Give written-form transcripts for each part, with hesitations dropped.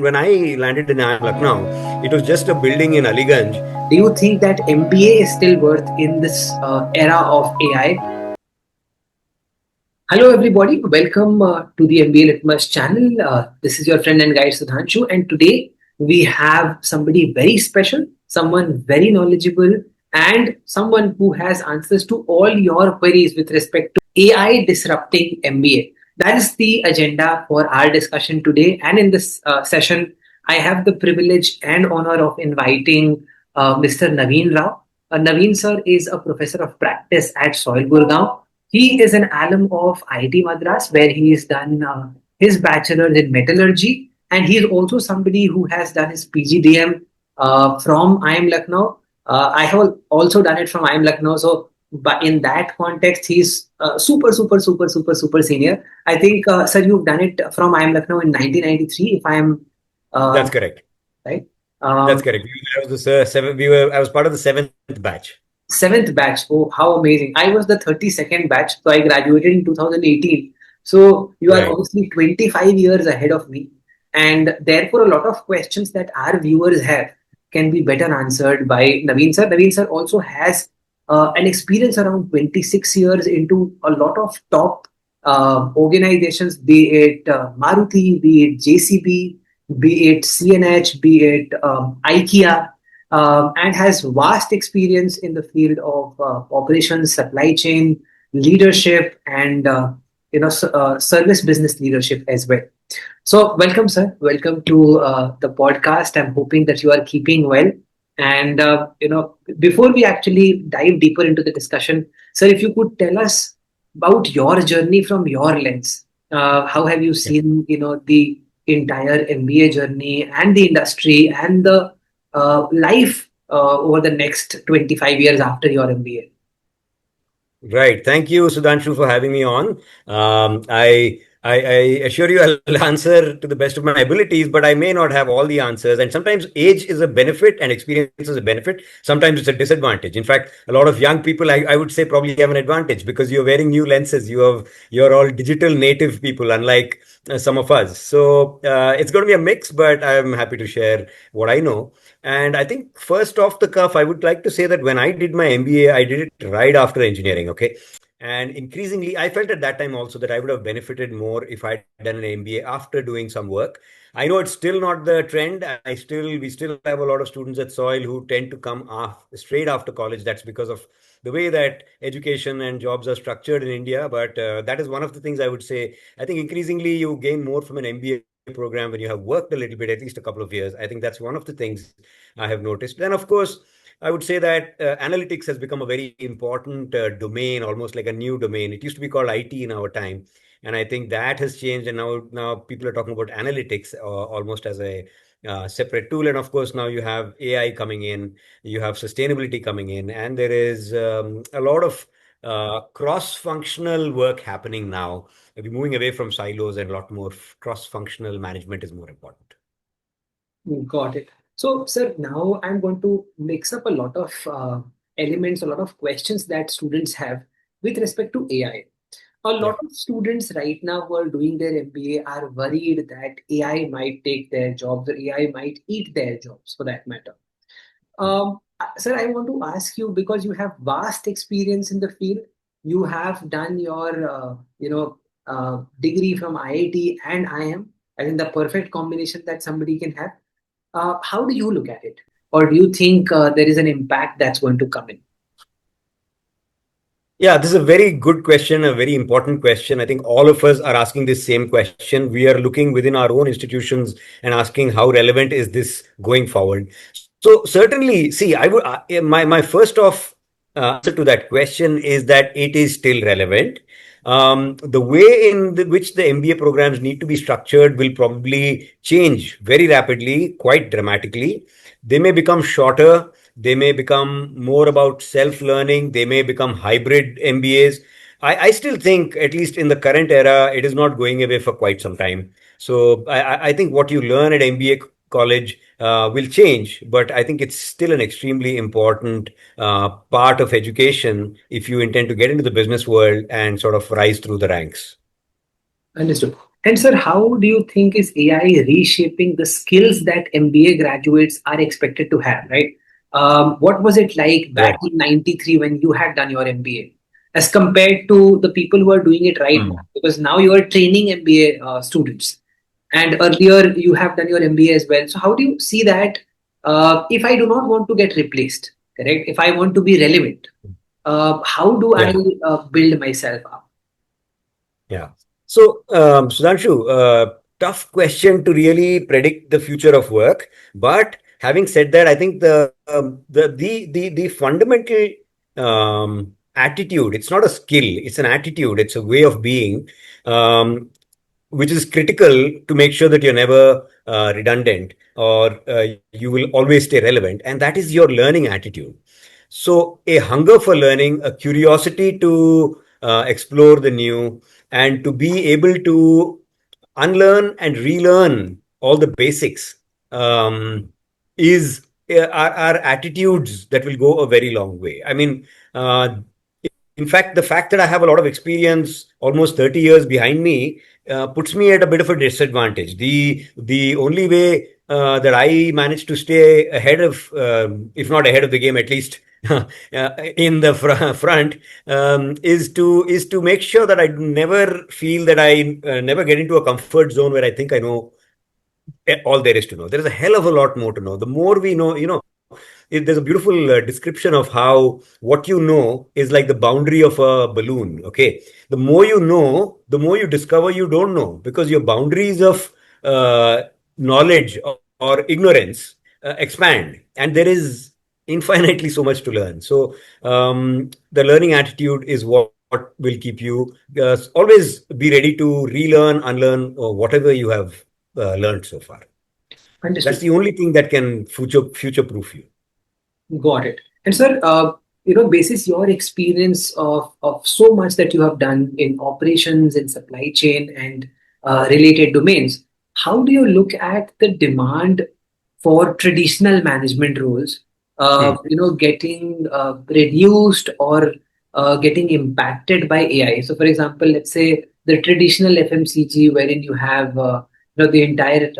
when I landed in IIM Lucknow, it was just a building in Aliganj. Do you think that MBA is still worth in this era of AI? Hello, everybody. Welcome to the MBA Litmus channel. This is your friend and guide Sudhanshu, and today we have somebody very special, someone very knowledgeable, and someone who has answers to all your queries with respect to AI disrupting MBA. That is the agenda for our discussion today. And in this session, I have the privilege and honor of inviting Mr. Navin Rao. Navin sir is a professor of practice at Soil Gurgaon. He is an alum of IIT Madras, where he has done his bachelor's in metallurgy, and he is also somebody who has done his PGDM from IIM Lucknow. I have also done it from IIM Lucknow, so but in that context, he's super senior. I think, sir, you've done it from IIM Lucknow in 1993, if I am That's correct. right. That's correct. I was I was part of the seventh batch. Seventh batch. Oh, how amazing. I was the 32nd batch. So I graduated in 2018. So you are Right. obviously 25 years ahead of me. And therefore, a lot of questions that our viewers have can be better answered by Naveen sir. Naveen sir also has an experience around 26 years into a lot of top organizations, be it Maruti, be it JCB, be it CNH, be it IKEA, and has vast experience in the field of operations, supply chain, leadership, and service business leadership as well. So, welcome, sir. Welcome to the podcast. I'm hoping that you are keeping well. And before we actually dive deeper into the discussion, sir, if you could tell us about your journey from your lens. How have you seen, the entire MBA journey and the industry and the life over the next 25 years after your MBA? Right. Thank you, Sudhanshu, for having me on. I assure you I'll answer to the best of my abilities, but I may not have all the answers. And sometimes age is a benefit and experience is a benefit. Sometimes it's a disadvantage. In fact, a lot of young people, I would say, probably have an advantage because you're wearing new lenses. You're all digital native people, unlike some of us. So it's going to be a mix, but I'm happy to share what I know. And I think first off the cuff, I would like to say that when I did my MBA, I did it right after engineering. Okay. And increasingly, I felt at that time also that I would have benefited more if I'd done an MBA after doing some work. I know it's still not the trend. We still have a lot of students at Soil who tend to come straight after college. That's because of the way that education and jobs are structured in India. But that is one of the things I would say. I think increasingly you gain more from an MBA program when you have worked a little bit, at least a couple of years. I think that's one of the things I have noticed. Then, of course, I would say that analytics has become a very important domain, almost like a new domain. It used to be called IT in our time, and I think that has changed. And now people are talking about analytics almost as a separate tool. And of course, now you have AI coming in, you have sustainability coming in, and there is a lot of cross-functional work happening now. We're moving away from silos, and a lot more cross-functional management is more important. Got it. So, sir, now I'm going to mix up a lot of elements, a lot of questions that students have with respect to AI. A Yeah. lot of students right now who are doing their MBA are worried that AI might take their jobs or AI might eat their jobs for that matter. Sir, I want to ask you because you have vast experience in the field. You have done your, degree from IIT and IIM. I think the perfect combination that somebody can have. How do you look at it? Or do you think there is an impact that's going to come in? Yeah, this is a very good question, a very important question. I think all of us are asking this same question. We are looking within our own institutions and asking how relevant is this going forward. So certainly, see, I would my first off answer to that question is that it is still relevant. The way which the MBA programs need to be structured will probably change very rapidly, quite dramatically. They may become shorter. They may become more about self-learning. They may become hybrid MBAs. I still think, at least in the current era, it is not going away for quite some time. So I think what you learn at MBA college will change, but I think it's still an extremely important part of education if you intend to get into the business world and sort of rise through the ranks. Understood. And sir, how do you think is AI reshaping the skills that MBA graduates are expected to have, right? What was it like back Right. in 93 when you had done your MBA as compared to the people who are doing it right now? Mm. Because now you are training MBA students, and earlier you have done your MBA as well. So how do you see that if I do not want to get replaced, correct? If I want to be relevant, how do I Yeah. build myself up? Yeah. So, Sudhanshu, tough question to really predict the future of work. But having said that, I think the fundamental attitude, it's not a skill, it's an attitude, it's a way of being, um, which is critical to make sure that you're never redundant or you will always stay relevant. And that is your learning attitude. So, a hunger for learning, a curiosity to explore the new, and to be able to unlearn and relearn all the basics is are attitudes that will go a very long way. I mean, in fact, the fact that I have a lot of experience, almost 30 years behind me, puts me at a bit of a disadvantage. The only way that I managed to stay ahead of, if not ahead of the game, at least in the front, is to make sure that I never feel that I never get into a comfort zone where I think I know all there is to know. There is a hell of a lot more to know. The more we know, there's a beautiful description of how what you know is like the boundary of a balloon. Okay, the more you know, the more you discover you don't know, because your boundaries of knowledge or ignorance expand, and there is infinitely so much to learn. So the learning attitude is what will keep you always be ready to relearn, unlearn, or whatever you have learned so far. That's Understood. the only thing that can future proof you. Got it. And sir, basis your experience of so much that you have done in operations, in supply chain, and related domains, how do you look at the demand for traditional management roles, Hmm. getting reduced or getting impacted by AI? So, for example, let's say the traditional FMCG, wherein you have the entire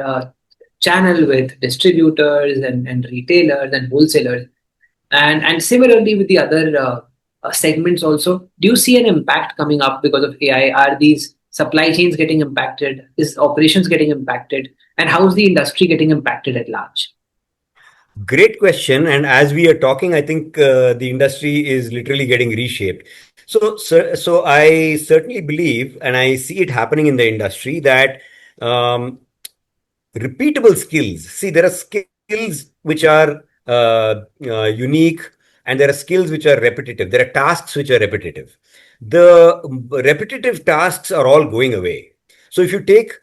channel with distributors and retailers and wholesalers, and similarly with the other segments also, do you see an impact coming up because of AI? Are these supply chains getting impacted? Is operations getting impacted? And how is the industry getting impacted at large? Great question. And as we are talking, I think the industry is literally getting reshaped. So I certainly believe, and I see it happening in the industry, that um, repeatable skills. See, there are skills which are unique, and there are skills which are repetitive. There are tasks which are repetitive. The repetitive tasks are all going away. So if you take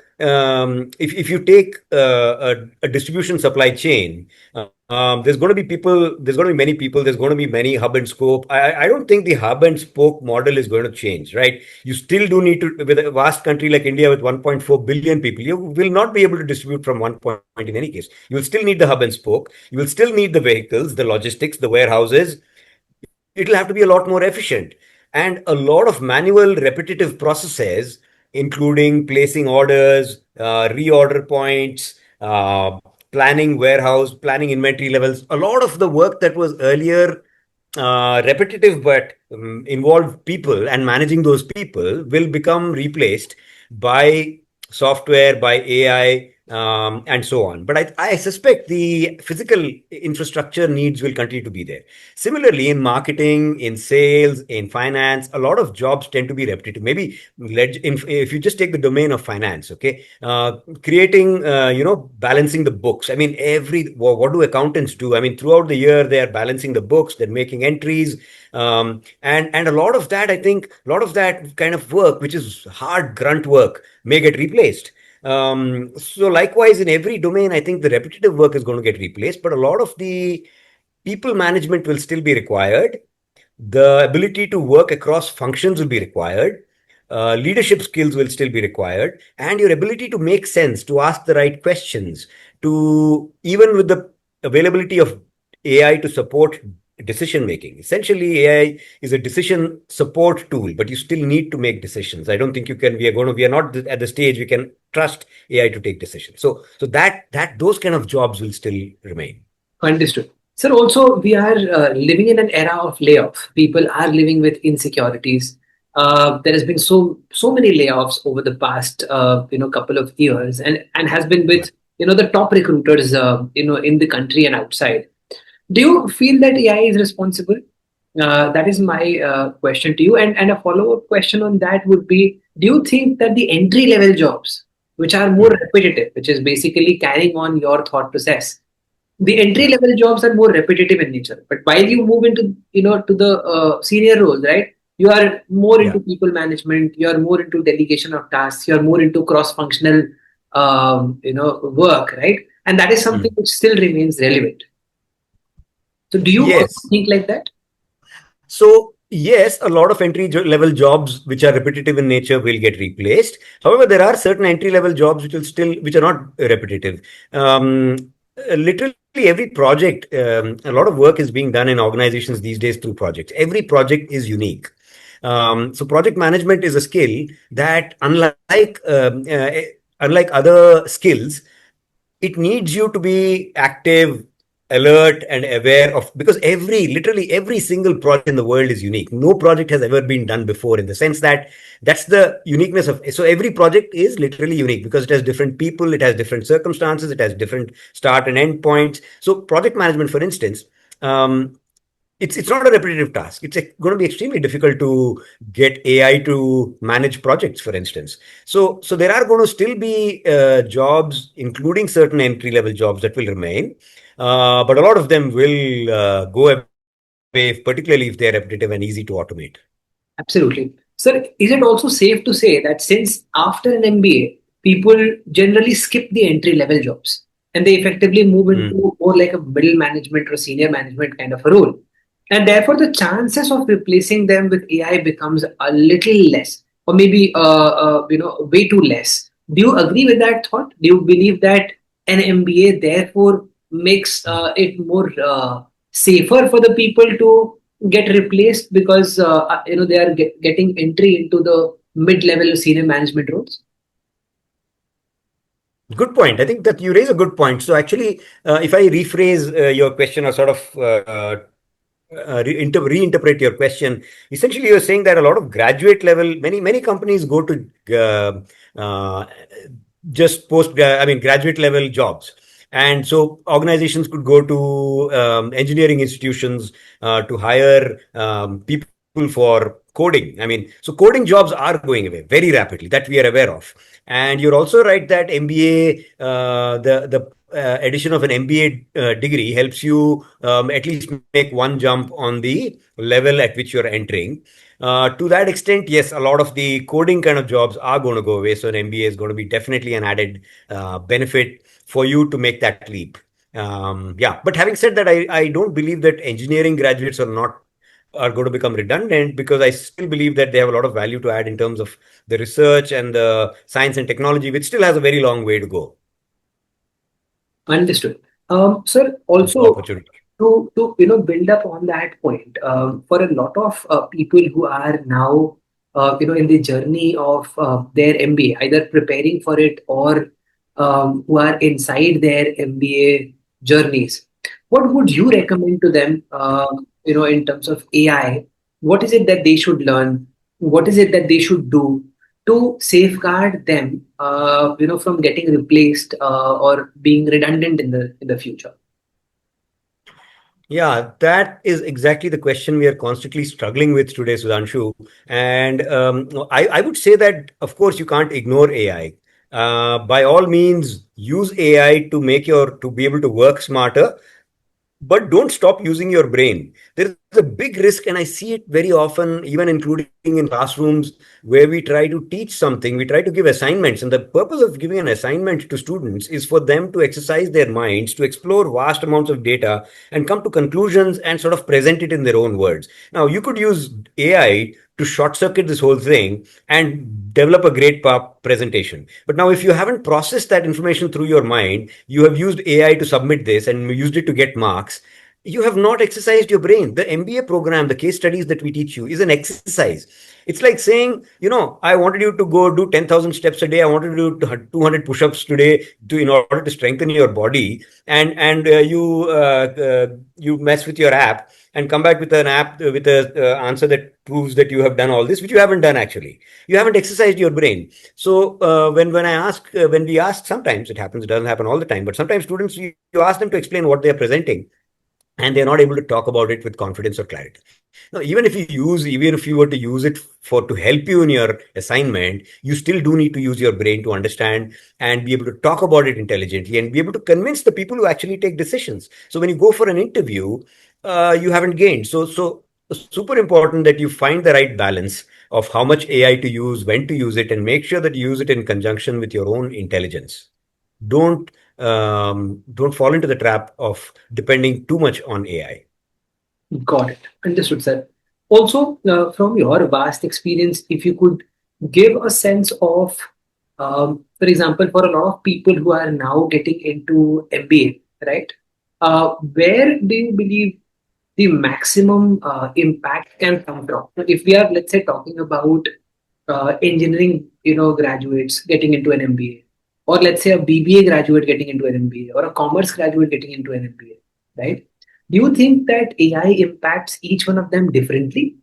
a distribution supply chain, there's going to be people, there's going to be many people, there's going to be many hub and spoke. I don't think the hub and spoke model is going to change, right? You still do need to, with a vast country like India with 1.4 billion people, you will not be able to distribute from one point in any case. You will still need the hub and spoke. You will still need the vehicles, the logistics, the warehouses. It'll have to be a lot more efficient. And a lot of manual repetitive processes, including placing orders, reorder points, planning warehouse, planning inventory levels, a lot of the work that was earlier repetitive but involved people, and managing those people will become replaced by software, by AI, and so on. But I suspect the physical infrastructure needs will continue to be there. Similarly, in marketing, in sales, in finance, a lot of jobs tend to be repetitive. Maybe if you just take the domain of finance, okay, creating, balancing the books. I mean, what do accountants do? I mean, throughout the year, they are balancing the books, they're making entries, and a lot of that, I think, a lot of that kind of work, which is hard grunt work, may get replaced. So likewise, in every domain, I think the repetitive work is going to get replaced, but a lot of the people management will still be required. The ability to work across functions will be required. Leadership skills will still be required, and your ability to make sense, to ask the right questions, to even with the availability of AI to support decision making. Essentially, AI is a decision support tool, but you still need to make decisions. I don't think you can. We are not at the stage we can trust AI to take decisions. So that those kind of jobs will still remain. Understood. Sir, also we are living in an era of layoff. People are living with insecurities. There has been so many layoffs over the past couple of years, and has been with the top recruiters in the country and outside. Do you feel that AI is responsible? That is my question to you. And a follow up question on that would be: do you think that the entry level jobs, which are more repetitive, which is basically carrying on your thought process, the entry level jobs are more repetitive in nature, but while you move into to the senior roles, right, you are more into people management, you are more into delegation of tasks, you are more into cross functional work, right, and that is something which still remains relevant. So do you also think like that? So yes, a lot of entry level jobs which are repetitive in nature will get replaced. However, there are certain entry level jobs which are not repetitive. Literally every project, a lot of work is being done in organizations these days through projects. Every project is unique. So project management is a skill that, unlike other skills, it needs you to be active, alert, and aware of, because literally every single project in the world is unique. No project has ever been done before, in the sense that that's the uniqueness of. So every project is literally unique because it has different people, it has different circumstances, it has different start and end points. So project management, for instance, it's not a repetitive task. It's going to be extremely difficult to get AI to manage projects, for instance. So there are going to still be jobs, including certain entry level jobs, that will remain, but a lot of them will go away, particularly if they are repetitive and easy to automate. Absolutely. Sir, is it also safe to say that since after an MBA, people generally skip the entry level jobs and they effectively move into more like a middle management or senior management kind of a role? And therefore, the chances of replacing them with AI becomes a little less, or maybe way too less. Do you agree with that thought? Do you believe that an MBA therefore makes it more safer for the people to get replaced because they are getting entry into the mid-level senior management roles? Good point. I think that you raise a good point. So actually, if I rephrase your question, or sort of reinterpret your question, essentially you're saying that a lot of graduate level, many companies go to just graduate level jobs. And so organizations could go to engineering institutions to hire people for coding. So coding jobs are going away very rapidly, that we are aware of. And you're also right that MBA, the addition of an MBA degree helps you at least make one jump on the level at which you're entering. To that extent, yes, a lot of the coding kind of jobs are going to go away. So an MBA is going to be definitely an added benefit for you to make that leap. But having said that, I don't believe that engineering graduates are going to become redundant, because I still believe that they have a lot of value to add in terms of the research and the science and technology, which still has a very long way to go. Understood. Sir, also to build up on that point, for a lot of people who are now in the journey of their MBA, either preparing for it or who are inside their MBA journeys, what would you recommend to them? In terms of AI, what is it that they should learn? What is it that they should do to safeguard them, from getting replaced or being redundant in the future? Yeah, that is exactly the question we are constantly struggling with today, Sudhanshu. And I would say that, of course, you can't ignore AI. By all means, use AI to be able to work smarter, but don't stop using your brain. There's a big risk, and I see it very often, even including in classrooms, where we try to teach something, we try to give assignments. And the purpose of giving an assignment to students is for them to exercise their minds, to explore vast amounts of data and come to conclusions and sort of present it in their own words. Now, you could use AI to short circuit this whole thing and develop a great presentation. But now, if you haven't processed that information through your mind, you have used AI to submit this and used it to get marks, you have not exercised your brain. The MBA program, the case studies that we teach you is an exercise. It's like saying, I wanted you to go do 10,000 steps a day. I wanted you to do 200 push-ups today in order to strengthen your body. And you mess with your app and come back with an app with a answer that proves that you have done all this, which you haven't done actually. You haven't exercised your brain. So when we ask, sometimes it happens, it doesn't happen all the time, but sometimes students, you ask them to explain what they are presenting, and they're not able to talk about it with confidence or clarity. Now, even if you were to use it to help you in your assignment, you still do need to use your brain to understand and be able to talk about it intelligently and be able to convince the people who actually take decisions. So when you go for an interview, you haven't gained. So super important that you find the right balance of how much AI to use, when to use it, and make sure that you use it in conjunction with your own intelligence. Don't don't fall into the trap of depending too much on AI. Got it. Understood, sir. Also, from your vast experience, if you could give a sense of, for example, for a lot of people who are now getting into MBA, right? Where do you believe the maximum impact can come from? If we are, let's say, talking about engineering, graduates getting into an MBA, or let's say a BBA graduate getting into an MBA, or a commerce graduate getting into an MBA, right? Do you think that AI impacts each one of them differently?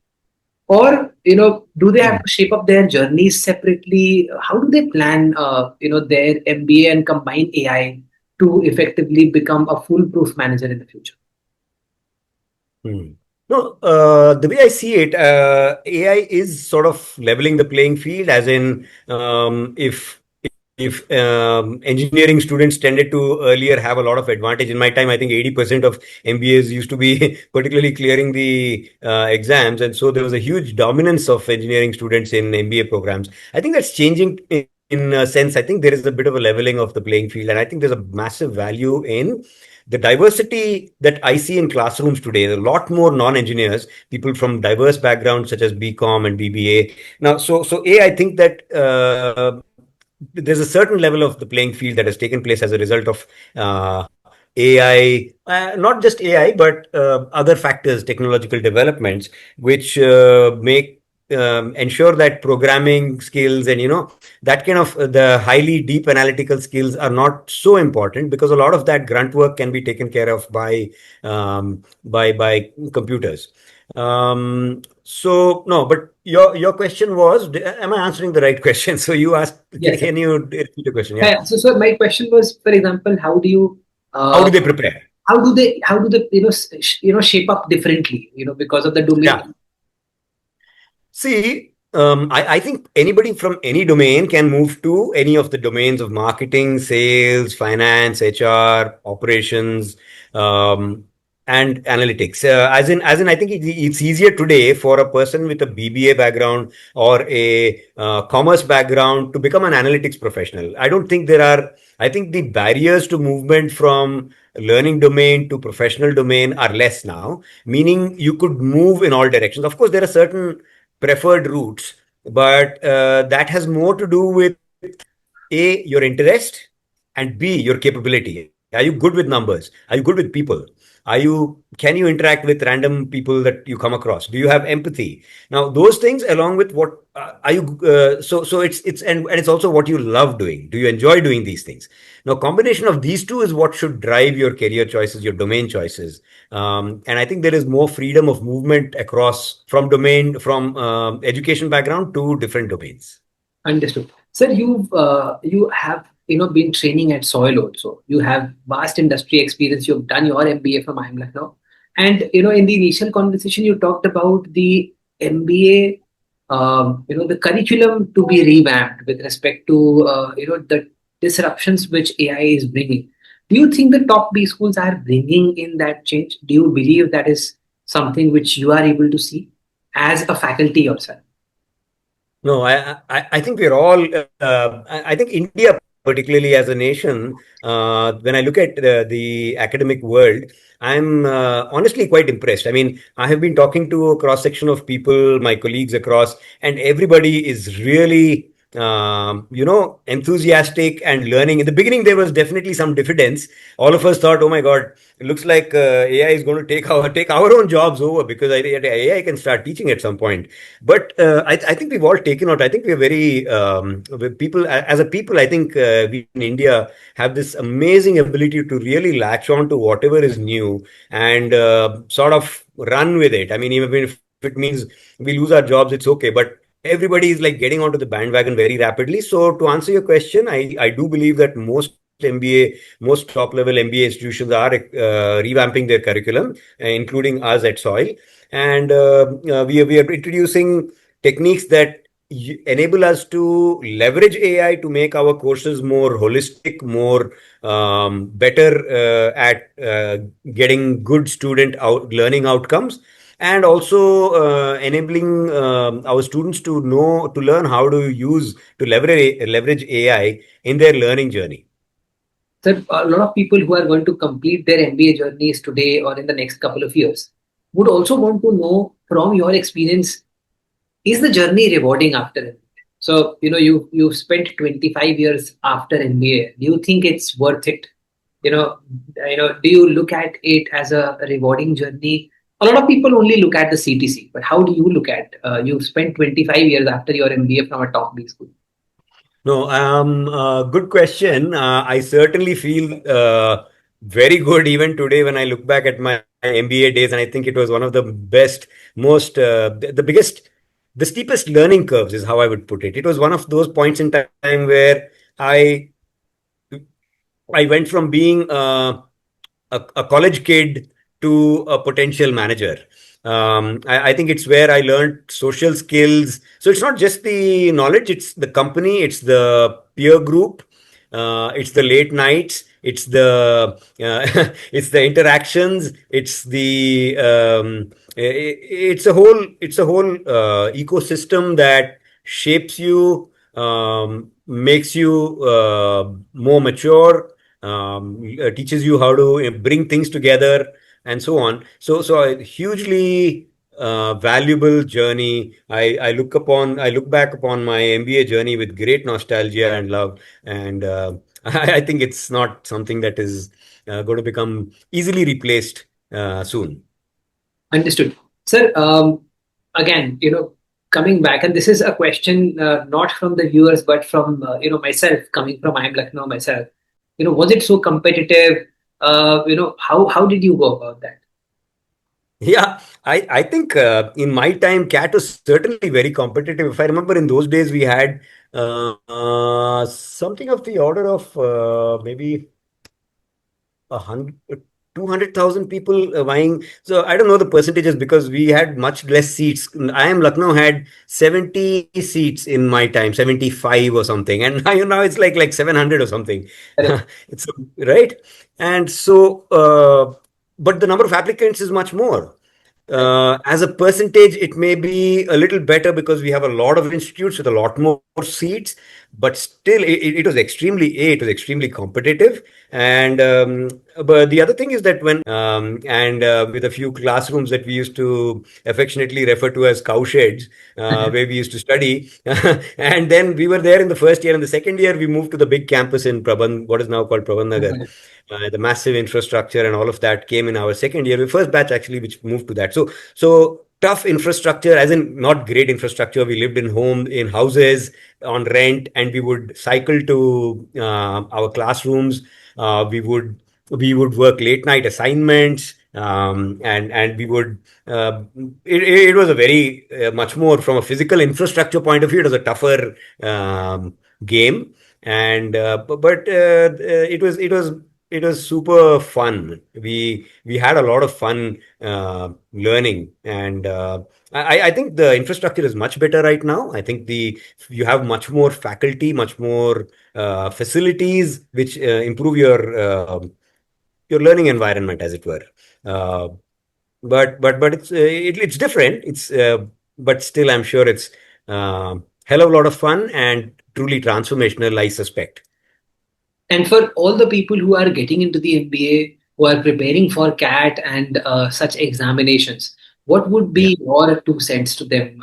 Or, do they have to shape up their journeys separately? How do they plan, their MBA and combine AI to effectively become a foolproof manager in the future? No, the way I see it, AI is sort of leveling the playing field, as in, if engineering students tended to earlier have a lot of advantage. In my time, I think 80% of MBAs used to be particularly clearing the exams, and so there was a huge dominance of engineering students in MBA programs. I think that's changing in a sense. I think there is a bit of a leveling of the playing field, and I think there's a massive value in the diversity that I see in classrooms today. There are a lot more non-engineers, people from diverse backgrounds such as BCom and BBA. Now, so I think that there's a certain level of the playing field that has taken place as a result of AI, not just AI, but other factors, technological developments, which make ensure that programming skills and that kind of the highly deep analytical skills are not so important, because a lot of that grunt work can be taken care of by computers. So no, but your question was, am I answering the right question? So you asked, Yes, can you repeat the question? yeah. Yeah. So my question was, for example, how do you How do they prepare? how do they shape up differently, because of the domain? Yeah. See, I think anybody from any domain can move to any of the domains of marketing, sales, finance, HR, operations, and analytics. As in, I think it's easier today for a person with a BBA background or a commerce background to become an analytics professional. I don't think there are. I think the barriers to movement from learning domain to professional domain are less now, meaning you could move in all directions. Of course, there are certain preferred routes, but that has more to do with A, your interest, and B, your capability. Are you good with numbers? Are you good with people? Can you interact with random people that you come across? Do you have empathy? Now, those things, along with what are you so and it's also what you love doing. Do you enjoy doing these things? Now, combination of these two is what should drive your career choices, your domain choices. And I think there is more freedom of movement across from education background to different domains. Understood. Sir, you have been training at Soil also. You have vast industry experience. You've done your MBA from IIM Lucknow, and in the initial conversation you talked about the MBA, the curriculum to be revamped with respect to the disruptions which AI is bringing. Do you think the top B schools are bringing in that change? Do you believe that is something which you are able to see as a faculty yourself? No, I think we're all. I think India, particularly as a nation, when I look at the academic world, I'm honestly quite impressed. I mean, I have been talking to a cross section of people, my colleagues across, and everybody is really enthusiastic and learning. In the beginning, there was definitely some diffidence. All of us thought, "Oh my God, it looks like AI is going to take our own jobs over because AI can start teaching at some point." But I think we've all taken out. I think we're very people as a people. I think we in India have this amazing ability to really latch on to whatever is new and sort of run with it. I mean, even if it means we lose our jobs, it's okay. But everybody is like getting onto the bandwagon very rapidly. So to answer your question, I do believe that most top level MBA institutions are revamping their curriculum, including us at Soil, and we are introducing techniques that enable us to leverage AI to make our courses more holistic, more better at getting good student learning outcomes, and also enabling our students to learn how to leverage AI in their learning journey. Sir, a lot of people who are going to complete their MBA journeys today or in the next couple of years would also want to know from your experience, is the journey rewarding after MBA? So, you've spent 25 years after MBA. Do you think it's worth it? Do you look at it as a rewarding journey? A lot of people only look at the CTC, but how do you look at? You've spent 25 years after your MBA from a top B school. No, good question. I certainly feel very good even today when I look back at my MBA days, and I think it was one of the best, most, the biggest, the steepest learning curves is how I would put it. It was one of those points in time where I I went from being a college kid to a potential manager. I think it's where I learned social skills. So it's not just the knowledge, it's the company, it's the peer group, it's the late nights, it's the it's the interactions, it's a whole ecosystem that shapes you, makes you more mature, teaches you how to bring things together and so on. So a hugely valuable journey. I look back upon my MBA journey with great nostalgia and love, and I think it's not something that is going to become easily replaced soon. Understood. Sir, again, coming back, and this is a question not from the viewers, but from, myself, coming from IIM Lucknow myself. Was it so competitive? How did you go about that? Yeah, I think in my time, CAT was certainly very competitive. If I remember, in those days, we had something of the order of maybe 200,000 people vying. So I don't know the percentages because we had much less seats. IIM Lucknow had 70 seats in my time, 75 or something, and now it's like 700 or something. Correct. It's right, and so but the number of applicants is much more. Right. As a percentage, it may be a little better because we have a lot of institutes with a lot more seats, but still, it was extremely competitive. And but the other thing is that and with a few classrooms that we used to affectionately refer to as cowsheds, where we used to study, and then we were there in the first year, and the second year we moved to the big campus in what is now called Prabandh Nagar. The massive infrastructure and all of that came in our second year. The first batch actually, which moved to that. So tough infrastructure, as in not great infrastructure. We lived in houses on rent, and we would cycle to our classrooms. We would work late night assignments, and we would. It was a very much more from a physical infrastructure point of view. It was a tougher game, and but it was super fun. We had a lot of fun learning, and I think the infrastructure is much better right now. I think you have much more faculty, much more facilities, which improve your learning environment, as it were. Uh, but it's different. But still, I'm sure it's hell of a lot of fun and truly transformational, I suspect. And for all the people who are getting into the MBA, who are preparing for CAT and such examinations, what would Yeah. be your 2 cents to them?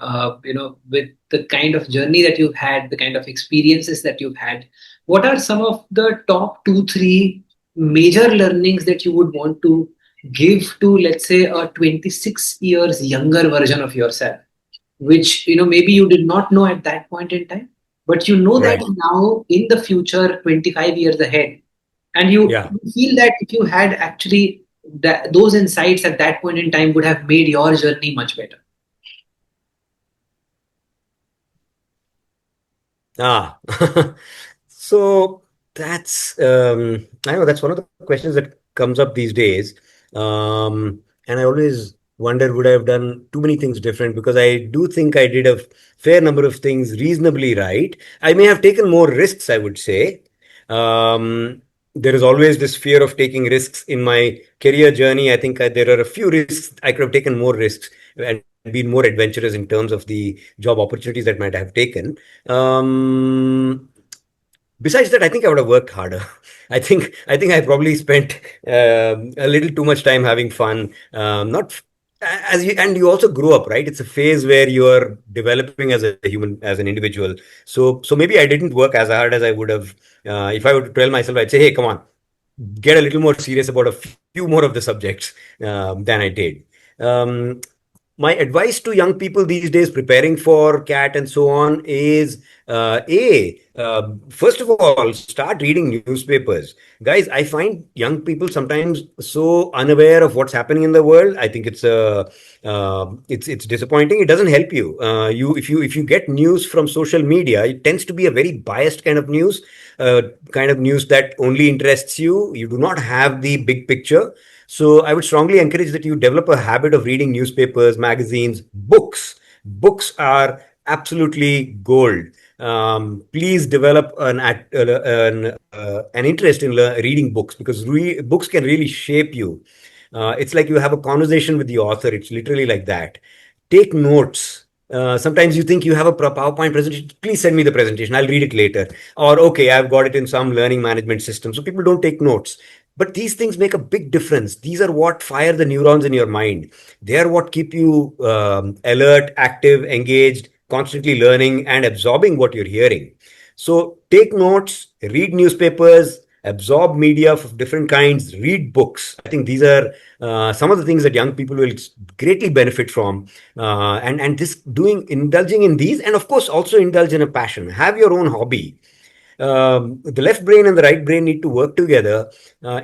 With the kind of journey that you've had, the kind of experiences that you've had, what are some of the top two, three major learnings that you would want to give to, let's say, a 26 years younger version of yourself, which maybe you did not know at that point in time, but you know that Right. now in the future, 25 years ahead, and you Yeah. feel that if you had actually those insights at that point in time would have made your journey much better. Ah. So that's I know that's one of the questions that comes up these days. And I always wonder, would I have done too many things different? Because I do think I did a fair number of things reasonably right. I may have taken more risks, I would say. There is always this fear of taking risks in my career journey. I think there are a few risks. I could have taken more risks and been more adventurous in terms of the job opportunities that might have taken. Besides that, I think I would have worked harder. I think I probably spent a little too much time having fun. Not as you and you also grow up, right? It's a phase where you're developing as a human, as an individual. So maybe I didn't work as hard as I would have. If I were to tell myself, I'd say, hey, come on, get a little more serious about a few more of the subjects than I did. Um, my advice to young people these days preparing for CAT and so on is first of all, start reading newspapers. Guys, I find young people sometimes so unaware of what's happening in the world. I think it's disappointing. It doesn't help you. If you get news from social media, it tends to be a very biased kind of news that only interests you. You do not have the big picture. So I would strongly encourage that you develop a habit of reading newspapers, magazines, books. Books are absolutely gold. Please develop an interest in reading books, because books can really shape you. It's like you have a conversation with the author. It's literally like that. Take notes. Sometimes you think you have a PowerPoint presentation. Please send me the presentation. I'll read it later. Or, okay, I've got it in some learning management system. So people don't take notes. But these things make a big difference. These are what fire the neurons in your mind. They are what keep you alert, active, engaged, constantly learning and absorbing what you're hearing. So take notes, read newspapers, absorb media of different kinds, read books. I think these are some of the things that young people will greatly benefit from. And this indulging in these, and of course also indulge in a passion. Have your own hobby. The left brain and the right brain need to work together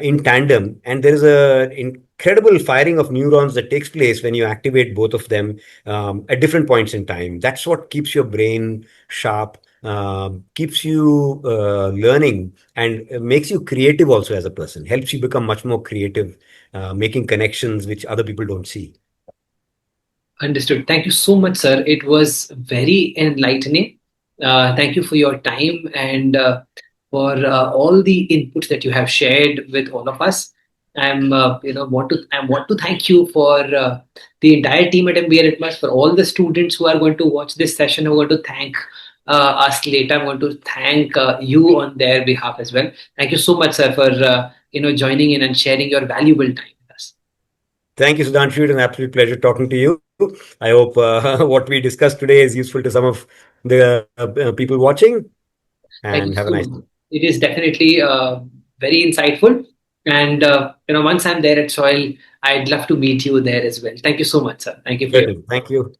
in tandem, and there is a incredible firing of neurons that takes place when you activate both of them at different points in time. That's what keeps your brain sharp, keeps you learning, and makes you creative also as a person. Helps you become much more creative, making connections which other people don't see. Understood. Thank you so much, sir. It was very enlightening. Thank you for your time and for all the inputs that you have shared with all of us. I want to thank you for the entire team at MBA Litmus, for all the students who are going to watch this session. I'm going to thank us later. I'm going to thank you on their behalf as well. Thank you so much, sir, for joining in and sharing your valuable time with us. Thank you, Sudhanshu. It's an absolute pleasure talking to you. I hope what we discussed today is useful to some of the people watching, Thank you and have a so nice much. day. It is definitely very insightful. And once I'm there at Soil, I'd love to meet you there as well. Thank you so much, sir. Thank you for your Certainly. Thank you.